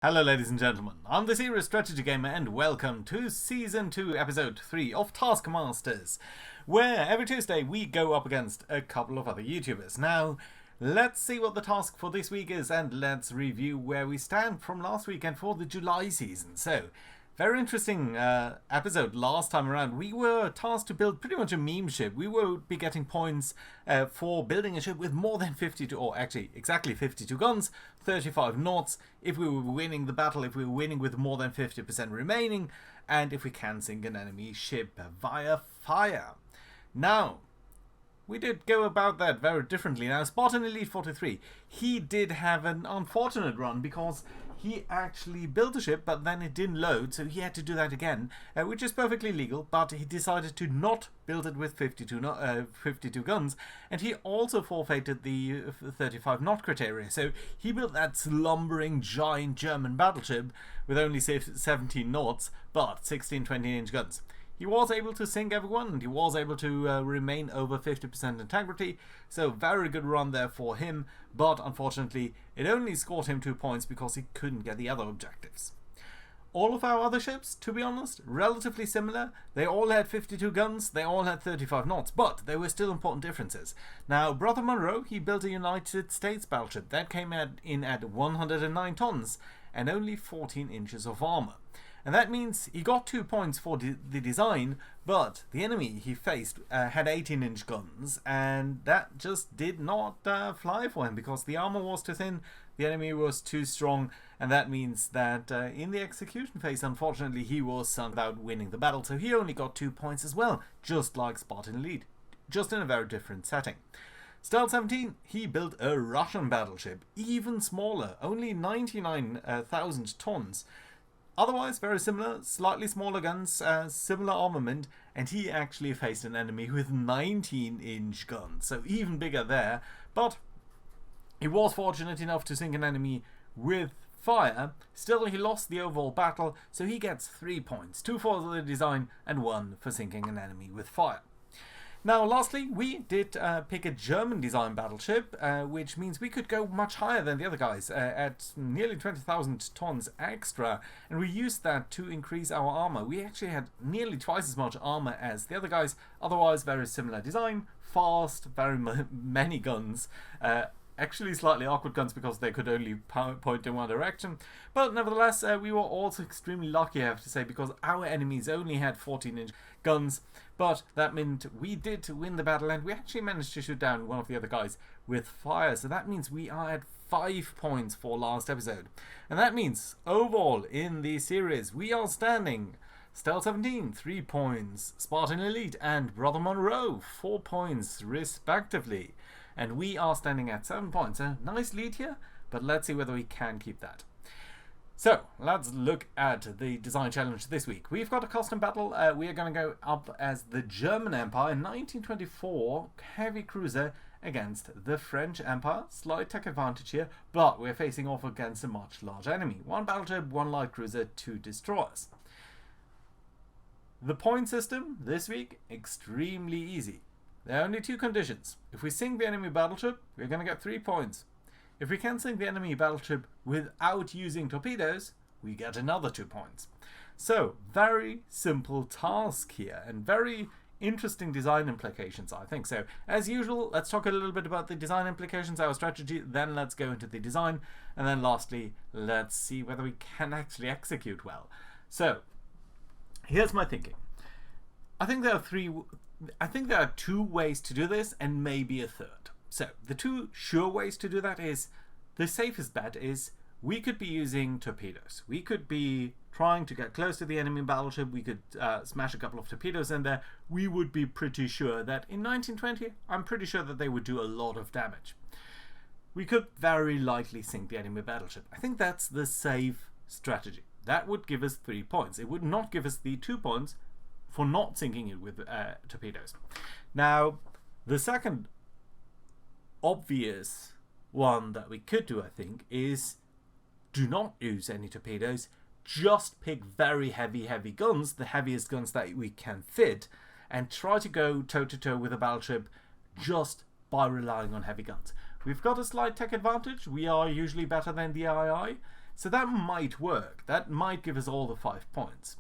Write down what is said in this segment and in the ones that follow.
Hello ladies and gentlemen, I'm the Serious Strategy Gamer and welcome to Season 2 Episode 3 of Taskmasters, where every Tuesday we go up against a couple of other YouTubers. Now, let's see what the task for this week is and let's review where we stand from last weekend for the July season. So, very interesting episode last time around. We were tasked to build pretty much a meme ship. We would be getting points for building a ship with more than 52, or actually exactly 52 guns, 35 knots, if we were winning the battle, if we were winning with more than 50% remaining, and if we can sink an enemy ship via fire. Now, we did go about that very differently. Now, Spartan Elite 43, he did have an unfortunate run because he actually built a ship, but then it didn't load, so he had to do that again, which is perfectly legal, but he decided to not build it with 52 guns, and he also forfeited the 35 knot criteria. So he built that slumbering giant German battleship with only 17 knots, but 16 20-inch guns. He was able to sink everyone, and he was able to remain over 50% integrity, so very good run there for him, but unfortunately it only scored him 2 points because he couldn't get the other objectives. All of our other ships, to be honest, relatively similar. They all had 52 guns, they all had 35 knots, but there were still important differences. Now, Brother Monroe, he built a United States battleship that came in at 109 tons and only 14 inches of armor. And that means he got 2 points for the design, but the enemy he faced had 18-inch guns, and that just did not fly for him because the armor was too thin, the enemy was too strong, and that means that in the execution phase, unfortunately, he was sunk without winning the battle, so he only got 2 points as well, just like Spartan Elite, just in a very different setting. Stealth 17, he built a Russian battleship, even smaller, only 99,000 tons. Otherwise, very similar, slightly smaller guns, similar armament, and he actually faced an enemy with 19-inch guns, so even bigger there, but he was fortunate enough to sink an enemy with fire. Still, he lost the overall battle, so he gets 3 points, 2 for the design and 1 for sinking an enemy with fire. Now, lastly, we did pick a German design battleship, which means we could go much higher than the other guys, at nearly 20,000 tons extra, and we used that to increase our armor. We actually had nearly twice as much armor as the other guys, otherwise very similar design, fast, very many guns, actually slightly awkward guns because they could only point in one direction, but nevertheless we were also extremely lucky, I have to say, because our enemies only had 14-inch guns, but that meant we did win the battle and we actually managed to shoot down one of the other guys with fire, so that means we are at 5 points for last episode, and that means overall in the series we are standing Stealth 17 3 points, Spartan Elite and Brother Monroe 4 points respectively. And we are standing at 7 points. A nice lead here, but let's see whether we can keep that. So, let's look at the design challenge this week. We've got a custom battle. We are going to go up as the German Empire, 1924 heavy cruiser against the French Empire. Slight tech advantage here, but we're facing off against a much larger enemy. 1 battleship, 1 light cruiser, 2 destroyers. The point system this week, extremely easy. There are only 2 conditions. If we sink the enemy battleship, we're going to get 3 points. If we can sink the enemy battleship without using torpedoes, we get another 2 points. So, very simple task here, and very interesting design implications, I think. So, as usual, let's talk a little bit about the design implications, our strategy, then let's go into the design, and then lastly, let's see whether we can actually execute well. So, here's my thinking. I think there are 2 ways to do this, and maybe a third. So, the 2 sure ways to do that is, the safest bet is, we could be using torpedoes. We could be trying to get close to the enemy battleship, we could smash a couple of torpedoes in there. We would be pretty sure that in 1920, I'm pretty sure that they would do a lot of damage. We could very likely sink the enemy battleship. I think that's the safe strategy. That would give us 3 points. It would not give us the 2 points for not sinking it with torpedoes. Now, the second obvious one that we could do, I think, is do not use any torpedoes, just pick very heavy guns, the heaviest guns that we can fit, and try to go toe-to-toe with a battleship just by relying on heavy guns. We've got a slight tech advantage. We are usually better than the II, So that might work. That might give us all the 5 points.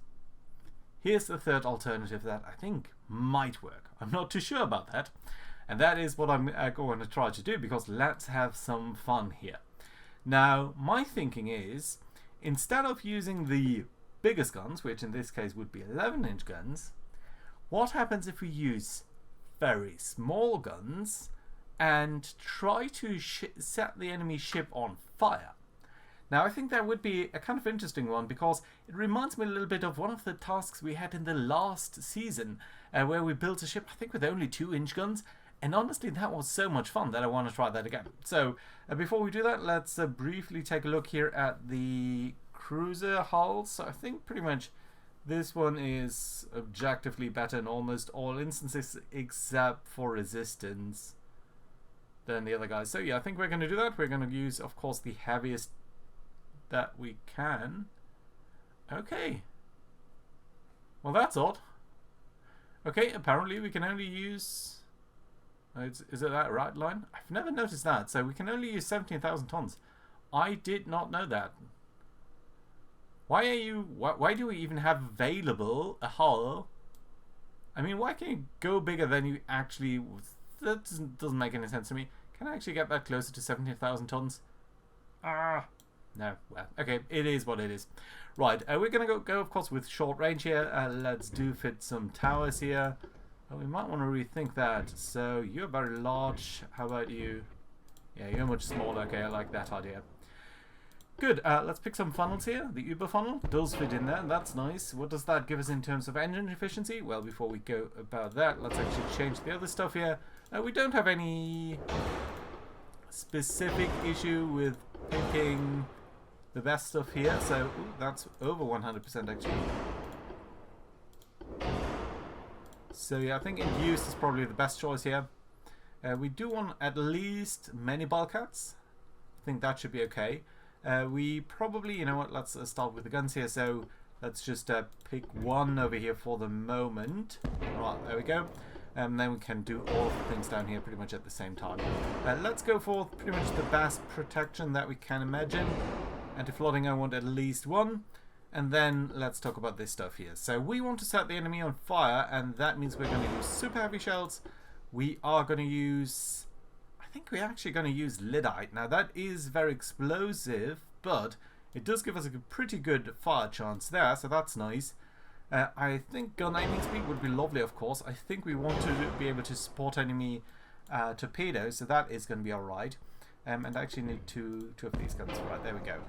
Here's the third alternative that I think might work. I'm not too sure about that. And that is what I'm going to try to do, because let's have some fun here. Now, my thinking is, instead of using the biggest guns, which in this case would be 11-inch guns, what happens if we use very small guns and try to set the enemy ship on fire? Now, I think that would be a kind of interesting one, because it reminds me a little bit of one of the tasks we had in the last season, where we built a ship, I think, with only 2-inch guns. And honestly, that was so much fun that I want to try that again. So, before we do that, let's briefly take a look here at the cruiser hulls. So I think pretty much this one is objectively better in almost all instances, except for resistance, than the other guys. So yeah, I think we're going to do that. We're going to use, of course, the heaviest that we can. Okay. Well, that's odd. Okay, apparently we can only use... is it that right line? I've never noticed that. So we can only use 17,000 tons. I did not know that. Why do we even have available a hull? I mean, why can't you go bigger than you actually... That doesn't make any sense to me. Can I actually get that closer to 17,000 tons? No. Well, okay, it is what it is. Right, we're going to go, of course, with short range here. Let's fit some towers here. We might want to rethink that. So, you're very large. How about you? Yeah, you're much smaller. Okay, I like that idea. Good. Let's pick some funnels here. The Uber funnel does fit in there. That's nice. What does that give us in terms of engine efficiency? Well, before we go about that, let's actually change the other stuff here. We don't have any specific issue with picking the best stuff here. So, ooh, that's over 100% actually. So yeah, I think in use is probably the best choice here. We do want at least many bulkheads. I think that should be okay. We probably, you know what, let's start with the guns here. So let's just pick one over here for the moment. Right, there we go. And then we can do all of the things down here pretty much at the same time. Let's go for pretty much the best protection that we can imagine. Anti-flooding, I want at least one. And then let's talk about this stuff here. So we want to set the enemy on fire, and that means we're going to use super heavy shells. We are going to use... I think we're actually going to use lyddite. Now that is very explosive, but it does give us a pretty good fire chance there, so that's nice. I think gun aiming speed would be lovely, of course. I think we want to be able to support enemy torpedoes, so that is going to be alright. And I actually need two of these guns. Right, there we go.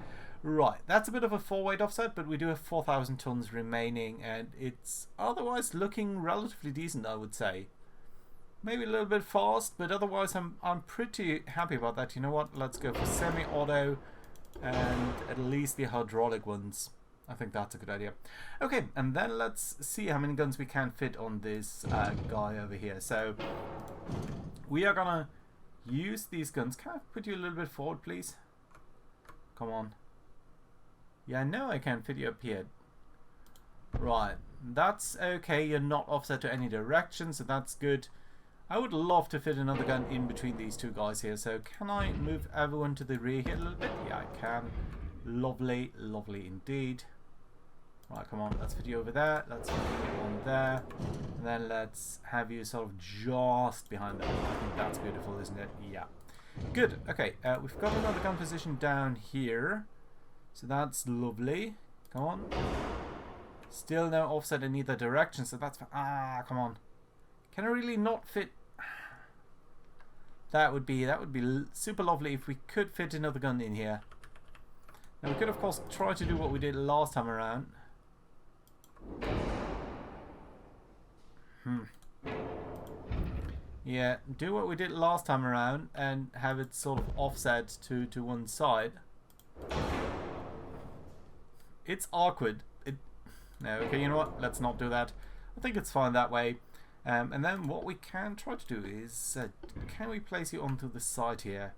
Right, that's a bit of a 4-weight offset, but we do have 4,000 tons remaining, and it's otherwise looking relatively decent, I would say. Maybe a little bit fast, but otherwise I'm pretty happy about that. You know what? Let's go for semi-auto and at least the hydraulic ones. I think that's a good idea. Okay, and then let's see how many guns we can fit on this guy over here. So we are gonna use these guns. Can I put you a little bit forward, please? Come on. Yeah, I know I can fit you up here. Right, that's okay. You're not offset to any direction, so that's good. I would love to fit another gun in between these two guys here. So can I move everyone to the rear here a little bit? Yeah, I can. Lovely, lovely indeed. Right, come on, let's fit you over there. Let's fit you on there. And then let's have you sort of just behind them. I think that's beautiful, isn't it? Yeah. Good. Okay, we've got another gun position down here. So that's lovely. Come on. Still no offset in either direction, so that's... come on. Can I really not fit... That would be super lovely if we could fit another gun in here. Now we could of course try to do what we did last time around. Yeah, do what we did last time around and have it sort of offset to one side. It's awkward. No, okay, you know what? Let's not do that. I think it's fine that way. And then what we can try to do is, can we place you onto the side here?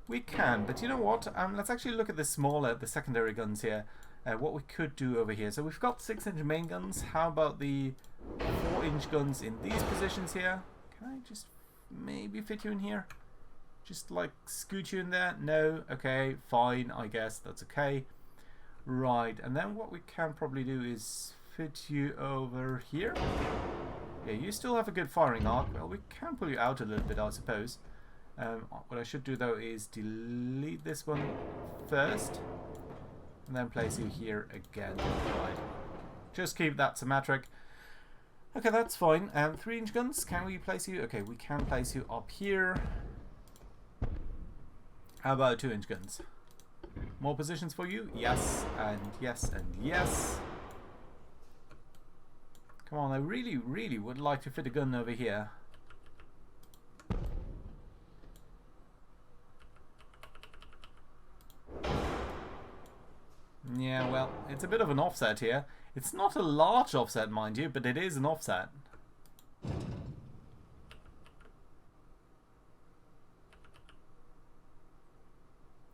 We can, but you know what? Let's actually look at the secondary guns here. What we could do over here. So we've got 6-inch main guns. How about the 4-inch guns in these positions here? Can I just maybe fit you in here? Just like scoot you in there? No? Okay, fine, I guess that's okay. Right, and then what we can probably do is fit you over here. Yeah, you still have a good firing arc. Well, we can pull you out a little bit, I suppose. What I should do though is delete this one first, and then place you here again. Right. Just keep that symmetric. Okay, that's fine. 3-inch guns, can we place you? Okay, we can place you up here. How about 2-inch guns? More positions for you? Yes, and yes, and yes. Come on, I really, really would like to fit a gun over here. Yeah, well, it's a bit of an offset here. It's not a large offset, mind you, but it is an offset.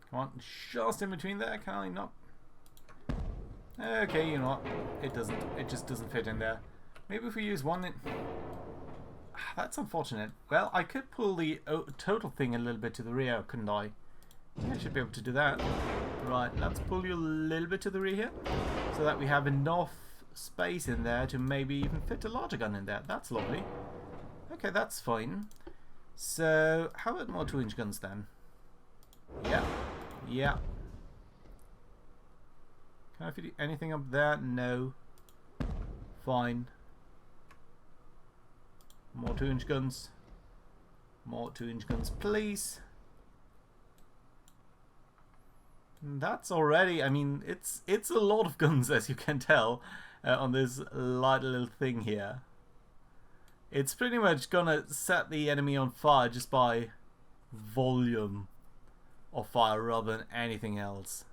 Come on, just in between there, can I not? Okay, you know what? It doesn't. It just doesn't fit in there. Maybe if we use one... That's unfortunate. Well, I could pull the total thing a little bit to the rear, couldn't I? Yeah, I should be able to do that. Right, let's pull you a little bit to the rear here, so that we have enough space in there to maybe even fit a larger gun in there. That's lovely. Okay, that's fine. So, how about more 2-inch guns then? Yeah. Yeah. Can I fit anything up there? No. Fine. More 2-inch guns. More 2-inch guns, please. That's already, I mean, it's a lot of guns, as you can tell, on this light little thing here. It's pretty much gonna set the enemy on fire just by volume of fire rather than anything else.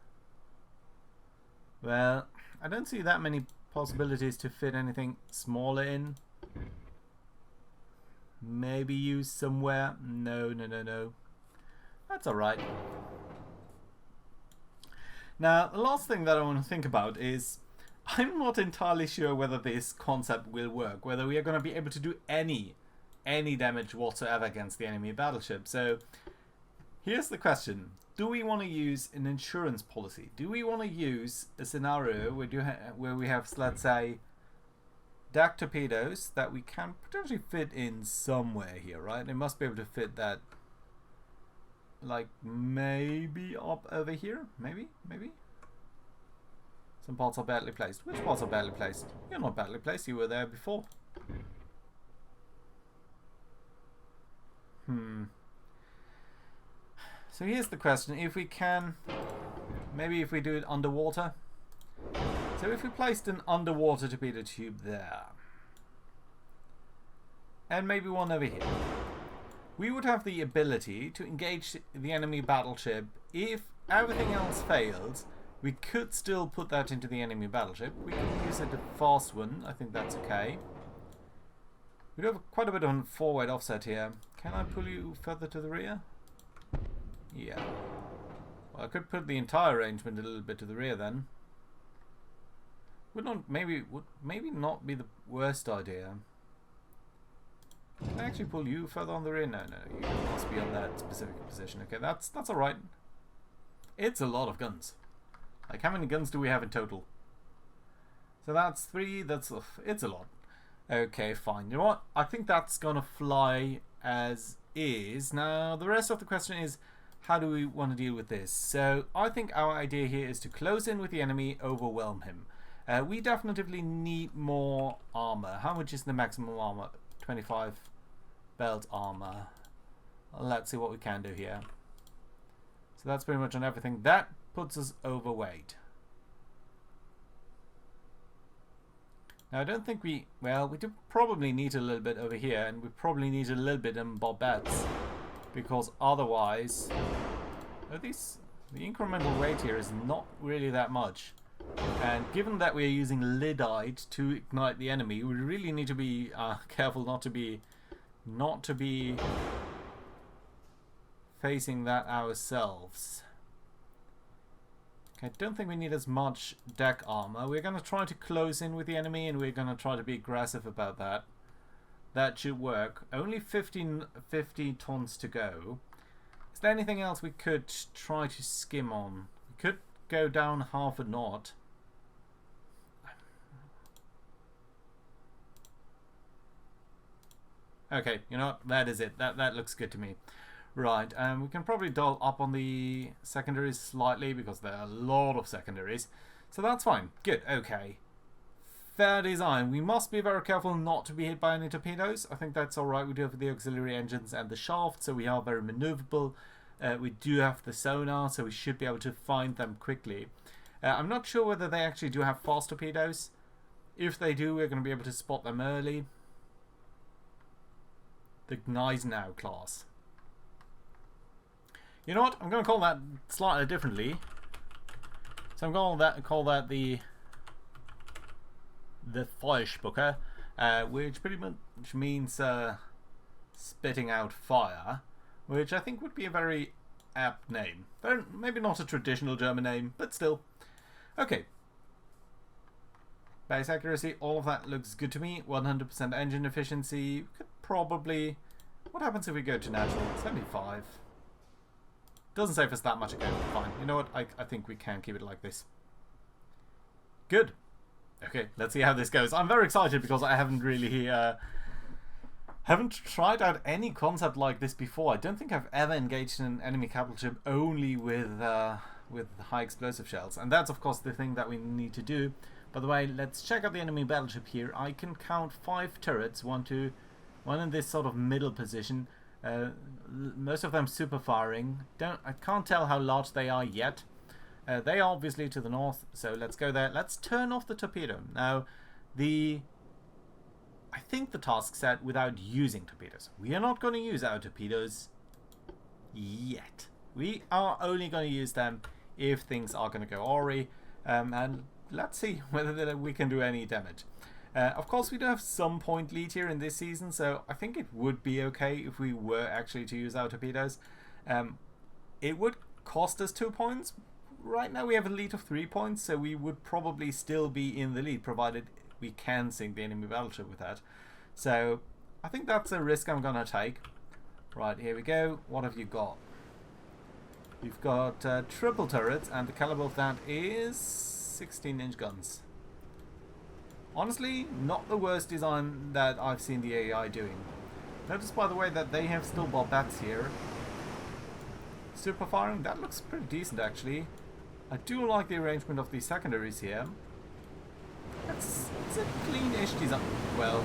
Well, I don't see that many possibilities to fit anything smaller in. Maybe use somewhere. No, no, no, no. That's alright. Now, the last thing that I want to think about is I'm not entirely sure whether this concept will work, whether we are going to be able to do any damage whatsoever against the enemy battleship. So, here's the question. Do we want to use an insurance policy? Do we want to use a scenario where we have, let's say, deck torpedoes that we can potentially fit in somewhere here, right? They must be able to fit that, like, maybe up over here? Maybe? Some parts are badly placed. Which parts are badly placed? You're not badly placed, you were there before. So here's the question. If we can, maybe if we do it underwater. So if we placed an underwater torpedo tube there, and maybe one over here, we would have the ability to engage the enemy battleship. If everything else fails, we could still put that into the enemy battleship. We can use a fast one. I think that's okay. We do have quite a bit of a forward offset here. Can I pull you further to the rear? Yeah. Well, I could put the entire arrangement a little bit to the rear then. Would maybe not be the worst idea. Can I actually pull you further on the rear? No, you must be on that specific position. Okay, that's alright. It's a lot of guns. Like, how many guns do we have in total? So that's 3, it's a lot. Okay, fine. You know what? I think that's gonna fly as is. Now, the rest of the question is, how do we want to deal with this? So, I think our idea here is to close in with the enemy, overwhelm him. We definitely need more armor. How much is the maximum armor? 25 belt armor. Let's see what we can do here. So that's pretty much on everything. That puts us overweight. Now I don't think we do probably need a little bit over here, and we probably need a little bit in barbettes, because otherwise the incremental weight here is not really that much. And given that we are using lyddite to ignite the enemy, we really need to be careful not to be facing that ourselves. Okay, I don't think we need as much deck armor. We're going to try to close in with the enemy, and we're going to try to be aggressive about that. That should50 tons to go. Is there anything else we could try to skim on? We could go down half a knot. Okay, you know what? That is it. That looks good to me. Right, we can probably dial up on the secondaries slightly because there are a lot of secondaries. So that's fine. Good, okay. Fair design. We must be very careful not to be hit by any torpedoes. I think that's alright. We do have the auxiliary engines and the shaft, so we are very maneuverable. We do have the sonar, so we should be able to find them quickly. I'm not sure whether they actually do have fast torpedoes. If they do, we're going to be able to spot them early. The Gneisenau class. You know what? I'm going to call that slightly differently. So I'm going to call that the Feuerspucker, which pretty much means spitting out fire, which I think would be a very apt name. Maybe not a traditional German name, but still. Okay. Base accuracy, all of that looks good to me. 100% engine efficiency. Could probably... What happens if we go to natural? 75. Doesn't save us that much again. Fine. You know what? I think we can keep it like this. Good. Okay, let's see how this goes. I'm very excited because I haven't really haven't tried out any concept like this before. I don't think I've ever engaged in an enemy capital ship only with high explosive shells, and that's of course the thing that we need to do. By the way, let's check out the enemy battleship here. I can count 5 turrets, one in this sort of middle position. Most of them super firing. I can't tell how large they are yet. They are obviously to the north, so let's go there. Let's turn off the torpedo. Now, I think the task said without using torpedoes. We are not going to use our torpedoes yet. We are only going to use them if things are going to go awry, and let's see whether we can do any damage. Of course, we do have some point lead here in this season, so I think it would be okay if we were actually to use our torpedoes. It would cost us 2 points. Right now we have a lead of 3 points, so we would probably still be in the lead, provided we can sink the enemy battleship with that. So I think that's a risk I'm going to take. Right, here we go. What have you got? You've got triple turrets, and the caliber of that is 16-inch guns. Honestly, not the worst design that I've seen the AI doing. Notice, by the way, that they have still barbettes here. Super firing, that looks pretty decent actually. I do like the arrangement of the secondaries here. It's a clean-ish design. Well,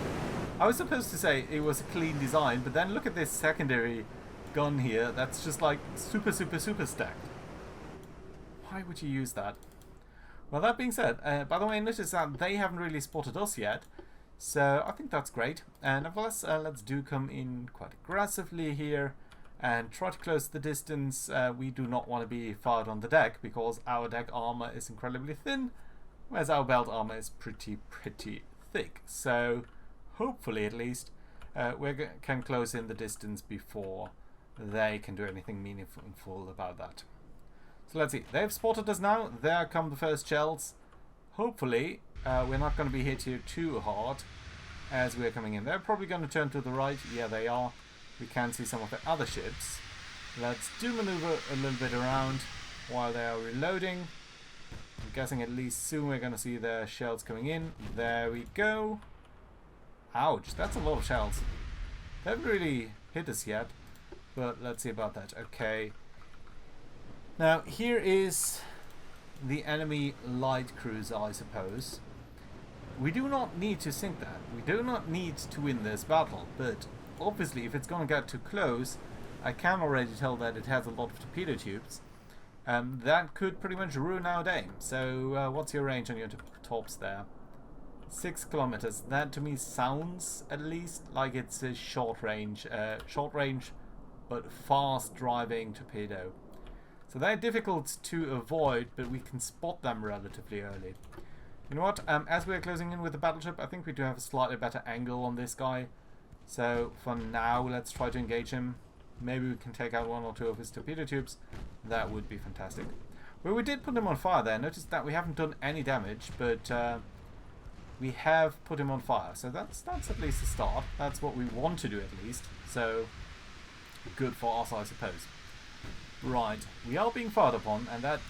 I was supposed to say it was a clean design, but then look at this secondary gun here. That's just like super stacked. Why would you use that? Well, that being said, by the way, notice that they haven't really spotted us yet, so I think that's great. And nevertheless, let's do come in quite aggressively here and try to close the distance. We do not want to be fired on the deck because our deck armor is incredibly thin, whereas our belt armor is pretty thick. So hopefully, at least, we can close in the distance before they can do anything meaningful about that. So let's see. They've spotted us now. There come the first shells. Hopefully, we're not going to be hit here too hard as we're coming in. They're probably going to turn to the right. Yeah, they are. We can see some of the other ships. Let's do maneuver a little bit around while they are reloading. I'm guessing at least soon we're going to see their shells coming in. There we go. Ouch, that's a lot of shells. They haven't really hit us yet, but let's see about that. Okay. Now, here is the enemy light cruiser, I suppose. We do not need to sink that. We do not need to win this battle, but obviously if it's going to get too close, I can already tell that it has a lot of torpedo tubes. That could pretty much ruin our day. So what's your range on your tops there? 6 kilometers. That to me sounds at least like it's a short range but fast driving torpedo. So they're difficult to avoid, but we can spot them relatively early. You know what? As we're closing in with the battleship, I think we do have a slightly better angle on this guy. So for now, let's try to engage him. Maybe we can take out 1 or 2 of his torpedo tubes. That would be fantastic. Well, we did put him on fire there. Notice that we haven't done any damage, but we have put him on fire. So that's at least a start. That's what we want to do at least. So good for us, I suppose. Right, we are being fired upon, and that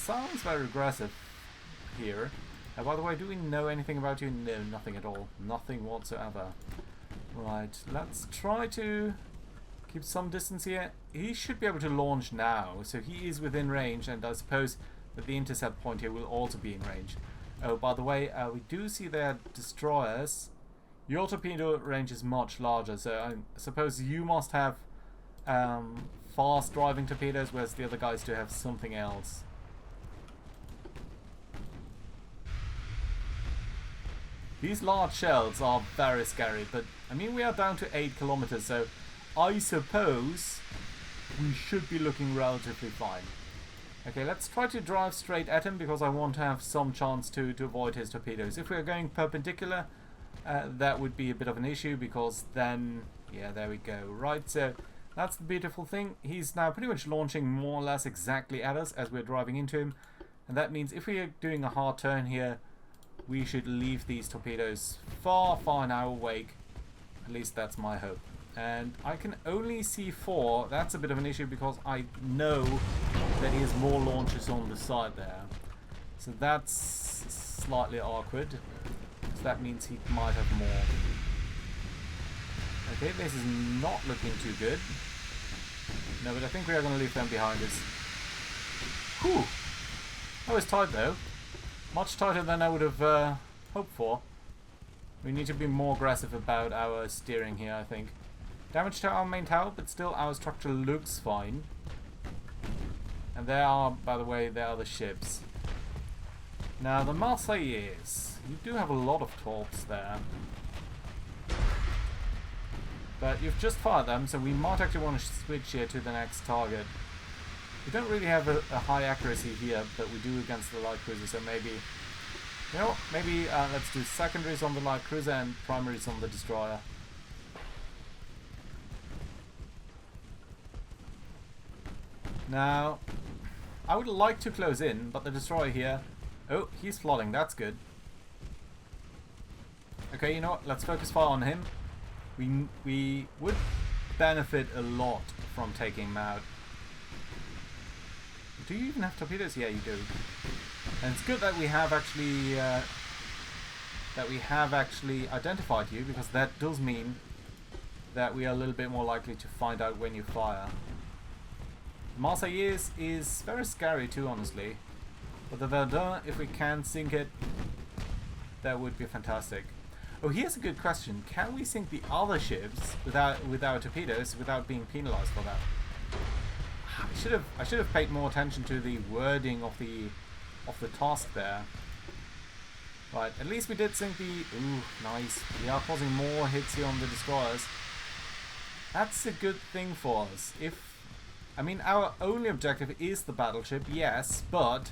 sounds very aggressive here. By the way, do we know anything about you? No, nothing at all. Nothing whatsoever. Right, let's try to keep some distance here. He should be able to launch now, so he is within range, and I suppose that the intercept point here will also be in range. Oh, by the way, we do see their destroyers. Your torpedo range is much larger, so I suppose you must have fast driving torpedoes, whereas the other guys do have something else. These large shells are very scary, but I mean we are down to 8 kilometers, so I suppose we should be looking relatively fine. Okay, let's try to drive straight at him because I want to have some chance to avoid his torpedoes. If we are going perpendicular, that would be a bit of an issue because then, yeah, there we go. Right, so that's the beautiful thing. He's now pretty much launching more or less exactly at us as we're driving into him. And that means if we are doing a hard turn here, we should leave these torpedoes far, far in our wake. At least that's my hope. And I can only see 4. That's a bit of an issue because I know that he has more launches on the side there. So that's slightly awkward. So that means he might have more. Okay, this is not looking too good. No, but I think we are going to leave them behind us. Whew! That was tight though. Much tighter than I would have hoped for. We need to be more aggressive about our steering here, I think. Damage to our main tower, but still our structure looks fine. And there are, by the way, there are the ships. Now the Marseillaise, you do have a lot of torps there. But you've just fired them, so we might actually want to switch here to the next target. We don't really have a high accuracy here, but we do against the light cruiser, so maybe... You know, maybe let's do secondaries on the light cruiser and primaries on the destroyer. Now, I would like to close in, but the destroyer here... Oh, he's flooding, that's good. Okay, you know what, let's focus fire on him. We would benefit a lot from taking him out. Do you even have torpedoes? Yeah, you do. And it's good that we have actually identified you, because that does mean that we are a little bit more likely to find out when you fire. Marseillaise is very scary too, honestly. But the Verdun, if we can sink it, that would be fantastic. Oh, here's a good question. Can we sink the other ships with our torpedoes without being penalized for that? I should have paid more attention to the wording of the task there. Right, at least we did sink the... Ooh, nice. We are causing more hits here on the destroyers. That's a good thing for us. I mean, our only objective is the battleship, yes, but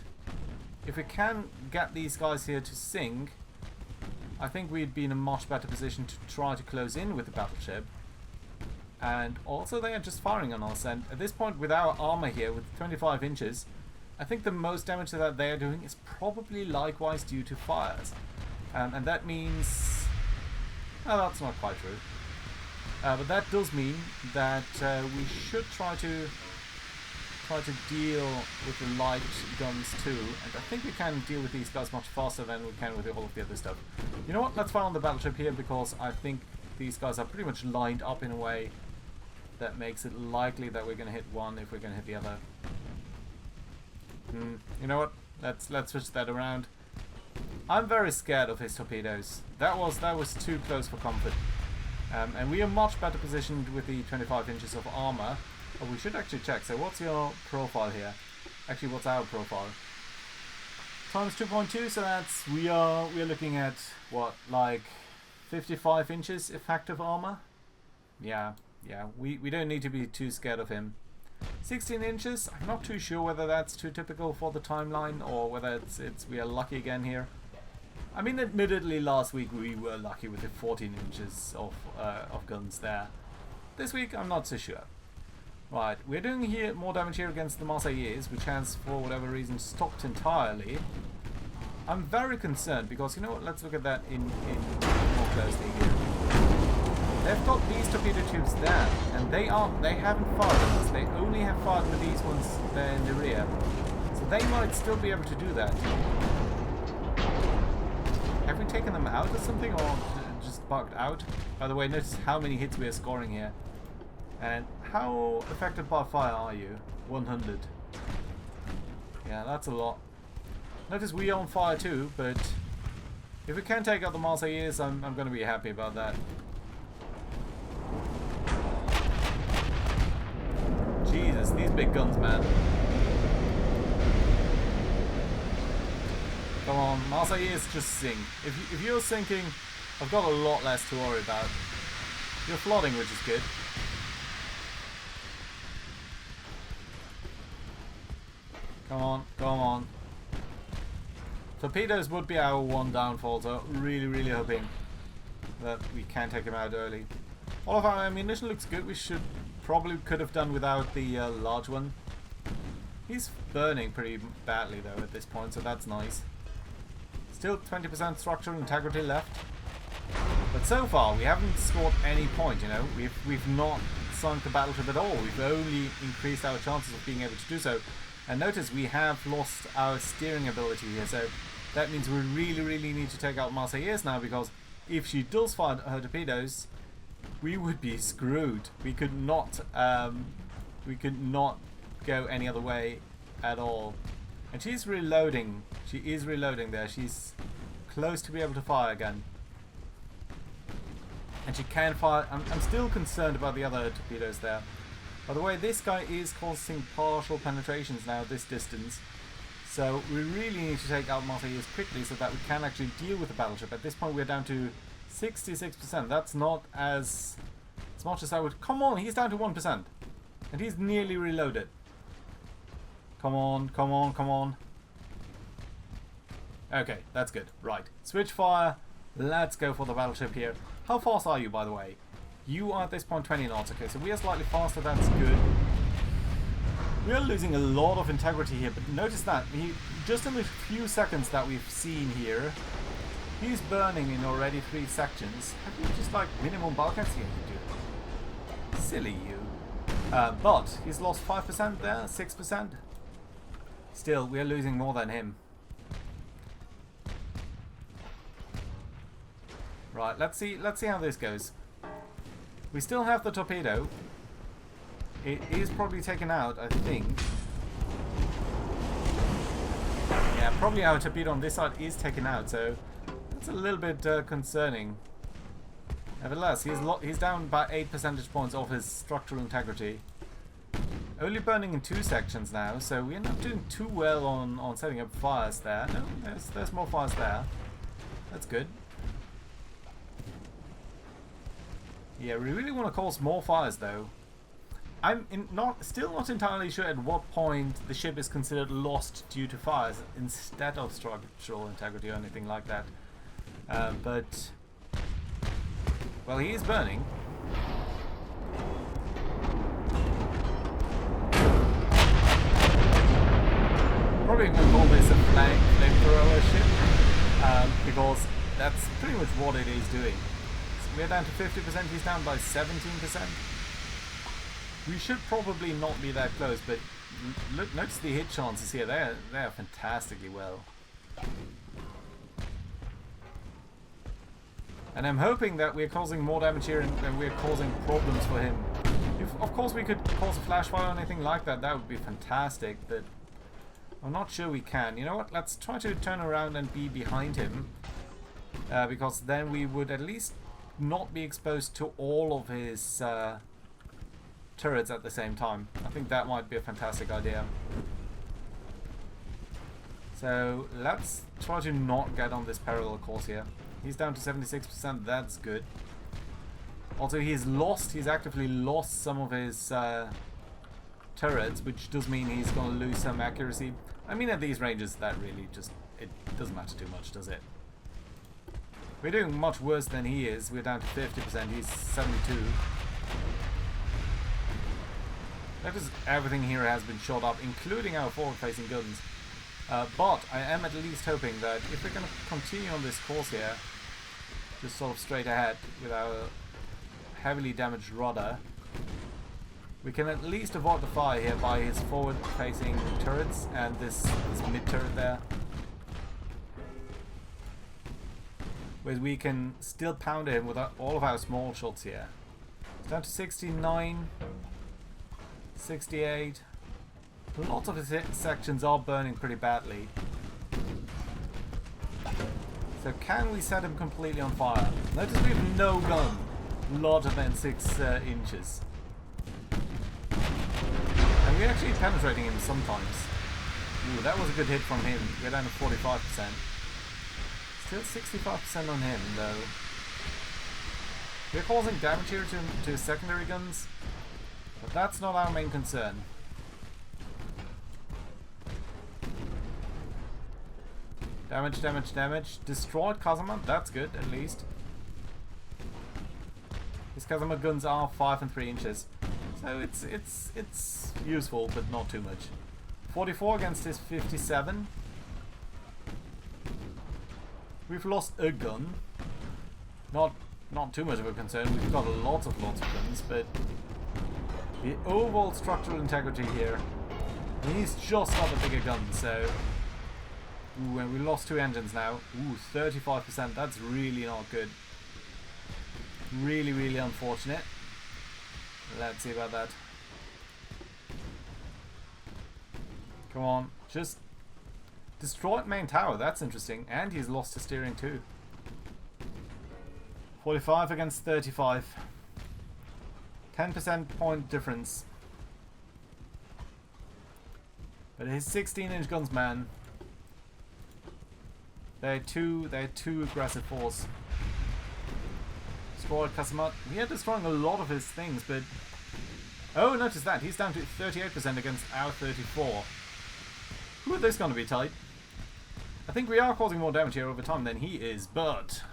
if we can get these guys here to sink, I think we'd be in a much better position to try to close in with the battleship. And also they are just firing on us, and at this point with our armor here with 25 inches, I think the most damage that they are doing is probably likewise due to fires. And that means... Oh, that's not quite true. But that does mean that we should try to deal with the light guns too, and I think we can deal with these guys much faster than we can with all of the other stuff. You know what, let's fire on the battleship here, because I think these guys are pretty much lined up in a way that makes it likely that we're going to hit one if we're going to hit the other. You know what, let's switch that around. I'm very scared of his torpedoes. That was too close for comfort. And we are much better positioned with the 25 inches of armor. Oh, we should actually check. So what's your profile here? Actually, what's our profile? Times 2.2, so that's we are looking at what, like 55 inches effective armor? Yeah, we don't need to be too scared of him. 16 inches, I'm not too sure whether that's too typical for the timeline or whether it's we are lucky again here. I mean, admittedly last week we were lucky with the 14 inches of guns there. This week I'm not so sure. Right, we're doing here more damage here against the Marseillaise, which has, for whatever reason, stopped entirely. I'm very concerned because, you know what, let's look at that in more closely here. They've got these torpedo tubes there, and they haven't fired on us. They only have fired with these ones there in the rear. So they might still be able to do that. Have we taken them out or something, or just bugged out? By the way, notice how many hits we are scoring here. And how affected by fire are you? 100. Yeah, that's a lot. Notice we are on fire too, but if we can take out the Marseillais, I'm going to be happy about that. Jesus, these big guns, man. Come on, Marseillais, just sink. If you're sinking, I've got a lot less to worry about. You're flooding, which is good. Come on, come on. Torpedoes would be our one downfall, so really, really hoping that we can take him out early. All of our ammunition looks good. We probably could have done without the large one. He's burning pretty badly though at this point, so that's nice. Still 20% structural integrity left. But so far we haven't scored any point, you know. We've not sunk the battleship at all. We've only increased our chances of being able to do so. And notice we have lost our steering ability here, so that means we really, really need to take out Marseillais now, because if she does fire her torpedoes, we would be screwed. We could not go any other way at all. And she's reloading. She is reloading there. She's close to be able to fire again. And she can fire. I'm still concerned about the other torpedoes there. By the way, this guy is causing partial penetrations now, this distance. So we really need to take out Marseillais quickly so that we can actually deal with the battleship. At this point we're down to 66%. That's not as much as I would... Come on, he's down to 1%. And he's nearly reloaded. Come on, come on, come on. Okay, that's good. Right. Switch fire. Let's go for the battleship here. How fast are you, by the way? You are at this point 20 knots. Okay, so we are slightly faster. That's good. We are losing a lot of integrity here, but notice that just in the few seconds that we've seen here, he's burning in already 3 sections. Have you just like minimum bulkheads here to do? Silly you. But he's lost 5% there, 6%. Still, we are losing more than him. Right, let's see how this goes. We still have the torpedo. It is probably taken out, I think. Yeah, probably our torpedo on this side is taken out, so that's a little bit concerning. Nevertheless, he's down by 8 percentage points off his structural integrity. Only burning in 2 sections now, so we're not doing too well on setting up fires there. No, there's more fires there. That's good. Yeah, we really want to cause more fires though. I'm still not entirely sure at what point the ship is considered lost due to fires instead of structural integrity or anything like that. But well, he is burning. Probably going to call this a flamethrower ship because that's pretty much what it is doing. We're down to 50%, he's down by 17%. We should probably not be that close, but look, notice the hit chances here, they're fantastically well. And I'm hoping that we're causing more damage here and we're causing problems for him. If, of course, we could cause a flash fire or anything like that, that would be fantastic, but I'm not sure we can. You know what, let's try to turn around and be behind him, because then we would at least not be exposed to all of his turrets at the same time. I think that might be a fantastic idea. So let's try to not get on this parallel course here. He's down to 76%, that's good. Also he's actively lost some of his turrets, which does mean he's going to lose some accuracy. I mean, at these ranges that really just, it doesn't matter too much, does it? We're doing much worse than he is. We're down to 50%. He's 72. Notice everything here has been shot up, including our forward-facing guns. But I am at least hoping that if we're going to continue on this course here, just sort of straight ahead with our heavily damaged rudder, We can at least avoid the fire here by his forward-facing turrets and this mid-turret there. Whereas we can still pound him with all of our small shots here. It's down to 69, 68. Lots of his sections are burning pretty badly. So can we set him completely on fire? Notice we have no gun larger than 6 inches. And we're actually penetrating him sometimes. Ooh, that was a good hit from him. We're down to 45%. Still 65% on him though. We're causing damage here to secondary guns, but that's not our main concern. Damage, damage, damage. Destroyed Kazama, that's good at least. His Kazama guns are 5 and 3 inches. So it's useful, but not too much. 44 against his 57. We've lost a gun. Not too much of a concern. We've got lots of guns, but the overall structural integrity here. And he's just got a bigger gun, so. Ooh, and we lost 2 engines now. Ooh, 35%. That's really not good. Really, really unfortunate. Let's see about that. Come on, just destroyed main tower. That's interesting. And he's lost his steering too. 45 against 35. 10% point difference. But his 16-inch guns, man. They're too aggressive force. Destroyed Kasamat. We are destroying a lot of his things, but oh, notice that he's down to 38% against our 34. Ooh, this is going to be tight. I think we are causing more damage here over time than he is, but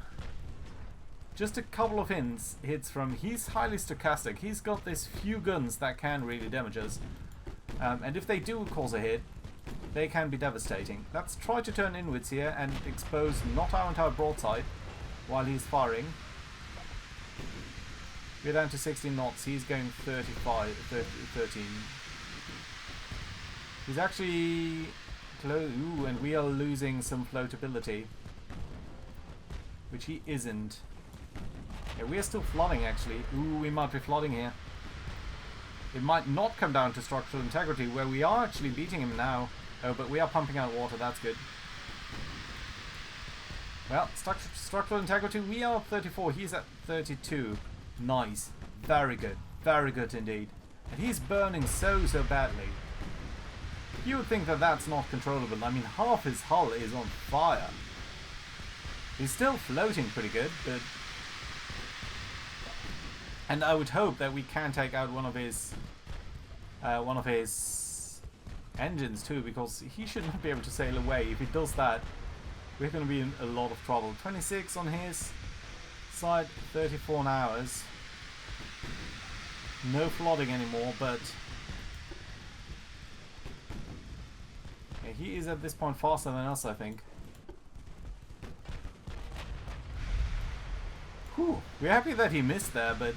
just a couple of hits from. He's highly stochastic. He's got these few guns that can really damage us, and if they do cause a hit, they can be devastating. Let's try to turn inwards here and expose not our entire broadside while he's firing. We're down to 16 knots. He's going 13. He's actually close. Ooh, and we are losing some floatability, which he isn't. Yeah, we are still flooding actually. Ooh, we might be flooding here. It might not come down to structural integrity, where we are actually beating him now. Oh, but we are pumping out water. That's good. Well, structural integrity, we are at 34. He's at 32. Nice. Very good. Very good indeed. And he's burning so badly. You would think that that's not controllable. I mean, half his hull is on fire. He's still floating pretty good, but. And I would hope that we can take out one of his engines too, because he should not be able to sail away. If he does that, we're going to be in a lot of trouble. 26 on his side, 34 hours. No flooding anymore, but yeah, he is at this point faster than us, I think. Whew. We're happy that he missed there, but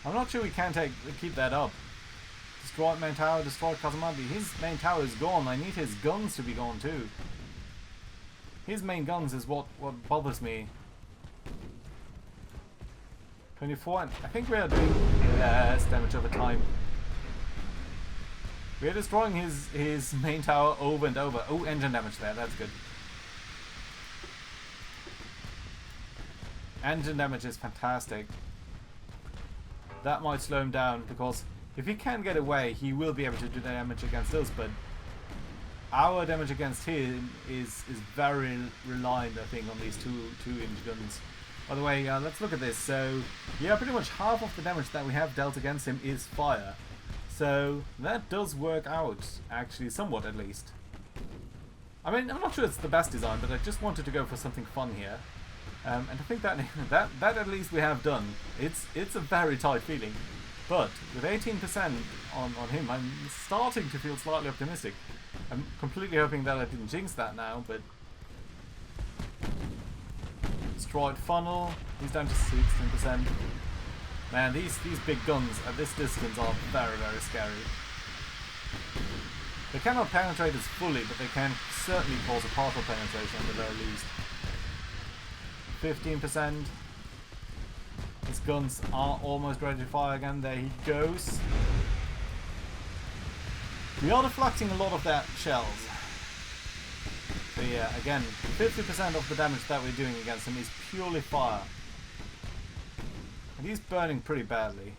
I'm not sure we can keep that up. Destroyed main tower, destroyed Kazamadi. His main tower is gone. I need his guns to be gone too. His main guns is what bothers me. 24, and I think we are doing less damage over time. We are destroying his main tower over and over. Oh, engine damage there. That's good. Engine damage is fantastic. That might slow him down, because if he can get away, he will be able to do damage against us, but our damage against him is very reliant, I think, on these 2-inch guns. By the way, let's look at this. So, yeah, pretty much half of the damage that we have dealt against him is fire. So, that does work out, actually, somewhat at least. I mean, I'm not sure it's the best design, but I just wanted to go for something fun here. And I think that that at least we have done. It's a very tight feeling. But with 18% on him, I'm starting to feel slightly optimistic. I'm completely hoping that I didn't jinx that now, but destroyed funnel, he's down to 16%. Man, these big guns at this distance are very, very scary. They cannot penetrate us fully, but they can certainly cause a partial penetration at the very least. 15%. His guns are almost ready to fire again. There he goes. We are deflecting a lot of that shells. So yeah, again, 50% of the damage that we're doing against him is purely fire. And he's burning pretty badly.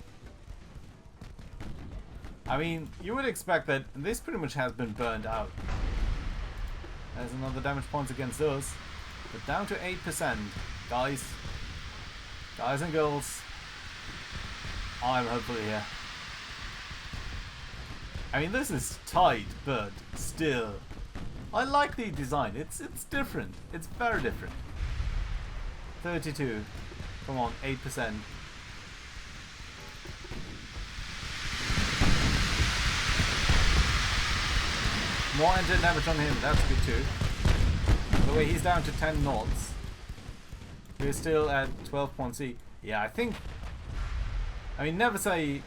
I mean, you would expect that this pretty much has been burned out. There's another damage point against us. But down to 8%. Guys and girls, I'm hopefully here. I mean, this is tight, but still. I like the design. It's different. It's very different. 32. Come on, 8%. More engine damage on him, that's good too. By the way, he's down to 10 knots. We're still at 12.C. Yeah, I think... I mean, never say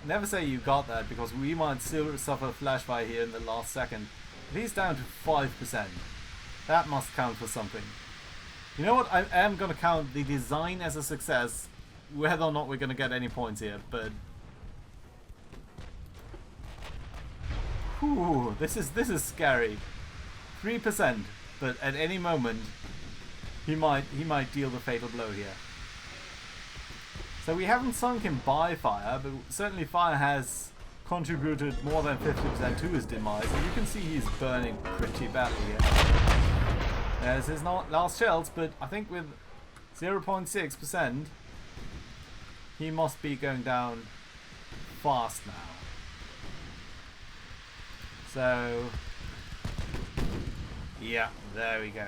you got that, because we might still suffer flash fire here in the last second. But he's down to 5%. That must count for something. You know what? I am going to count the design as a success, whether or not we're going to get any points here, but... Whew, this is scary. 3%, but at any moment he might deal the fatal blow here. So we haven't sunk him by fire, but certainly fire has contributed more than 50% to his demise, and you can see he's burning pretty badly here. There's his last shells, but I think with 0.6% he must be going down fast now. So, yeah, there we go.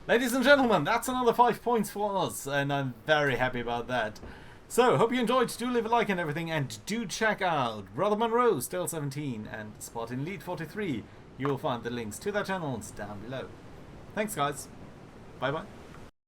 Ladies and gentlemen, that's another 5 points for us, and I'm very happy about that. So, hope you enjoyed. Do leave a like and everything, and do check out Brother Monroe, Still 17, and Spartan Lead 43. You will find the links to their channels down below. Thanks, guys. Bye-bye.